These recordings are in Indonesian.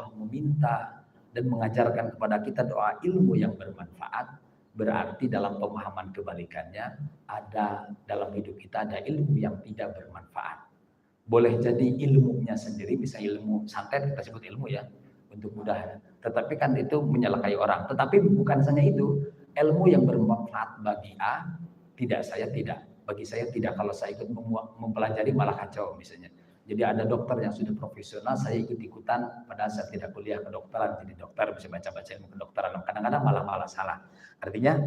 Allah meminta dan mengajarkan kepada kita doa ilmu yang bermanfaat, berarti dalam pemahaman kebalikannya ada dalam hidup kita ada ilmu yang tidak bermanfaat. Boleh jadi ilmunya sendiri, bisa ilmu santet kita sebut ilmu ya, untuk mudah. Tetapi kan itu menyalakai orang. Tetapi bukan saja itu, ilmu yang bermanfaat bagi A, saya tidak. Bagi saya tidak, kalau saya ikut mempelajari malah kacau misalnya. Jadi ada dokter yang sudah profesional, saya ikut-ikutan, padahal saya tidak kuliah kedokteran, jadi dokter bisa baca-baca ilmu kedokteran, kadang-kadang malah salah. Artinya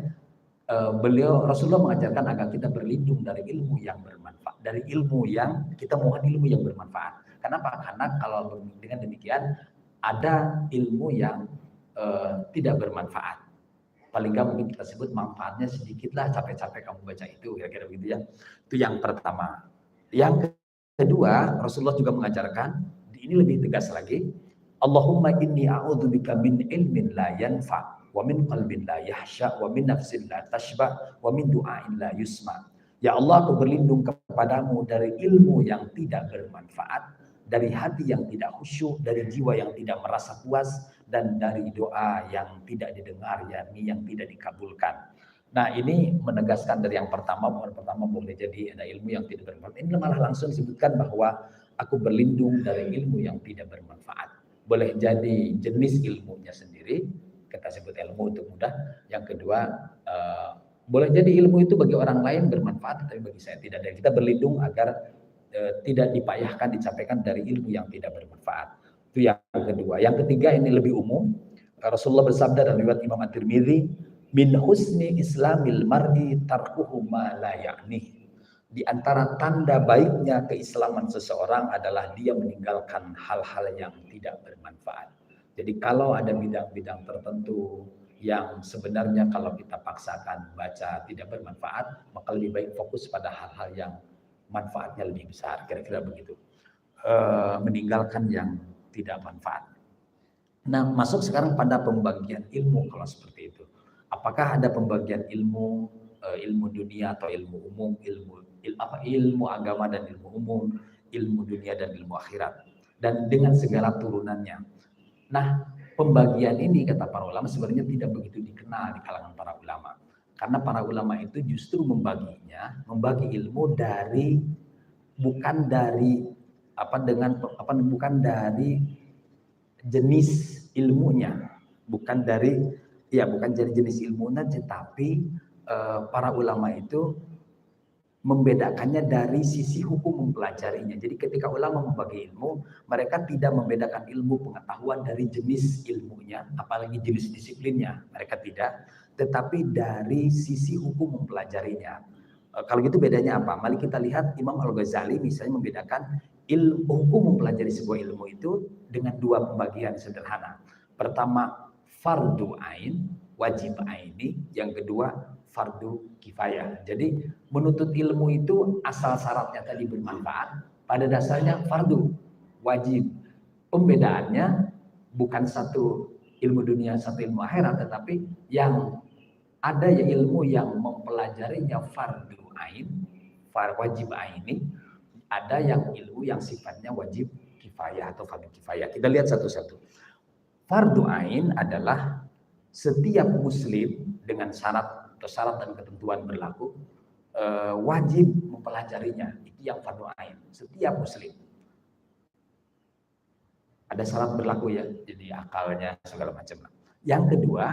Rasulullah mengajarkan agar kita berlindung dari ilmu yang bermanfaat, dari ilmu yang kita mohon ilmu yang bermanfaat. Kenapa? Karena kalau dengan demikian ada ilmu yang tidak bermanfaat. Paling nggak mungkin kita sebut manfaatnya sedikit lah, capek-capek kamu baca itu, kira-kira begitu ya. Itu yang pertama. Yang kedua, Rasulullah juga mengajarkan, ini lebih tegas lagi, Allahumma inni a'udzubika min ilmin la yanfa' wa min qalbin la yahsya wa min nafsin la tashba wa min du'ain la yusma. Ya Allah, aku berlindung kepadamu dari ilmu yang tidak bermanfaat, dari hati yang tidak khusyuk, dari jiwa yang tidak merasa puas, dan dari doa yang tidak didengar, yakni yang tidak dikabulkan. Nah, ini menegaskan dari yang pertama, boleh jadi ada ilmu yang tidak bermanfaat. Ini malah langsung disebutkan bahwa aku berlindung dari ilmu yang tidak bermanfaat. Boleh jadi jenis ilmunya sendiri, kita sebut ilmu untuk mudah. Yang kedua, boleh jadi ilmu itu bagi orang lain bermanfaat, tapi bagi saya tidak. Dan kita berlindung agar tidak dipayahkan, dicampaikan dari ilmu yang tidak bermanfaat. Itu yang kedua. Yang ketiga ini lebih umum. Rasulullah bersabda dalam riwayat Imam At-Tirmidzi, min husni islamil mar'i tarkuhu ma la ya'ni. Di antara tanda baiknya keislaman seseorang adalah dia meninggalkan hal-hal yang tidak bermanfaat. Jadi kalau ada bidang-bidang tertentu yang sebenarnya kalau kita paksakan baca tidak bermanfaat, maka lebih baik fokus pada hal-hal yang manfaatnya lebih besar, kira-kira begitu. Meninggalkan yang tidak manfaat. Nah, masuk sekarang pada pembagian ilmu kalau seperti itu. Apakah ada pembagian ilmu, ilmu dunia atau ilmu umum, ilmu agama dan ilmu umum, ilmu dunia dan ilmu akhirat, dan dengan segala turunannya. Nah, pembagian ini kata para ulama sebenarnya tidak begitu dikenal di kalangan para ulama. Karena para ulama itu justru membagi ilmu dari bukan dari jenis ilmunya, bukan dari jenis ilmunya, tetapi para ulama itu membedakannya dari sisi hukum mempelajarinya. Jadi ketika ulama membagi ilmu, mereka tidak membedakan ilmu pengetahuan dari jenis ilmunya, apalagi jenis disiplinnya, mereka tidak, tetapi dari sisi hukum mempelajarinya. Kalau gitu bedanya apa? Mari kita lihat Imam Al-Ghazali misalnya membedakan hukum mempelajari sebuah ilmu itu dengan dua pembagian sederhana. Pertama, fardu ain, wajib aini. Yang kedua, fardu kifayah. Jadi menuntut ilmu itu asal syaratnya tadi bermanfaat, pada dasarnya fardu, wajib. Pembedaannya bukan satu ilmu dunia, satu ilmu akhirat, tetapi yang ada ya ilmu yang mempelajarinya fardu ain, wajib aini, ada yang ilmu yang sifatnya wajib kifayah atau fardu kifayah. Kita lihat satu-satu. Fardu ain adalah setiap muslim dengan syarat dan ketentuan berlaku wajib mempelajarinya. Itu yang fardu ain. Setiap muslim. Ada syarat berlaku ya, jadi akalnya segala macam. Yang kedua,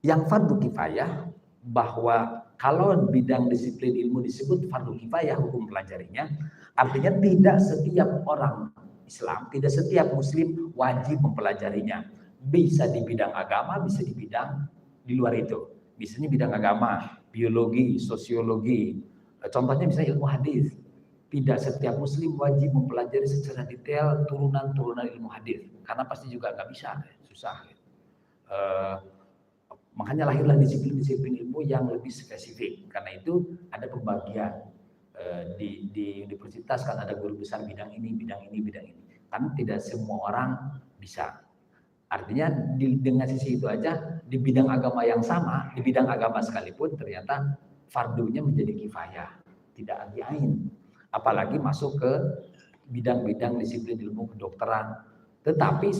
yang fardu kifayah, bahwa kalau bidang disiplin ilmu disebut fardu kifayah hukum pelajarinya, artinya tidak setiap orang Islam, tidak setiap muslim wajib mempelajarinya. Bisa di bidang agama, bisa di bidang di luar itu. Misalnya bidang agama, biologi, sosiologi. Contohnya misalnya ilmu hadis. Tidak setiap muslim wajib mempelajari secara detail turunan-turunan ilmu hadis, karena pasti juga nggak bisa, susah. Makanya lahirlah disiplin-disiplin ilmu yang lebih spesifik. Karena itu ada pembagian di universitas, kan ada guru besar bidang ini. Kan tidak semua orang bisa. Artinya dengan sisi itu aja, di bidang agama yang sama, di bidang agama sekalipun ternyata fardunya menjadi kifayah, tidak lagi ain. Apalagi masuk ke bidang-bidang disiplin ilmu kedokteran. Tetapi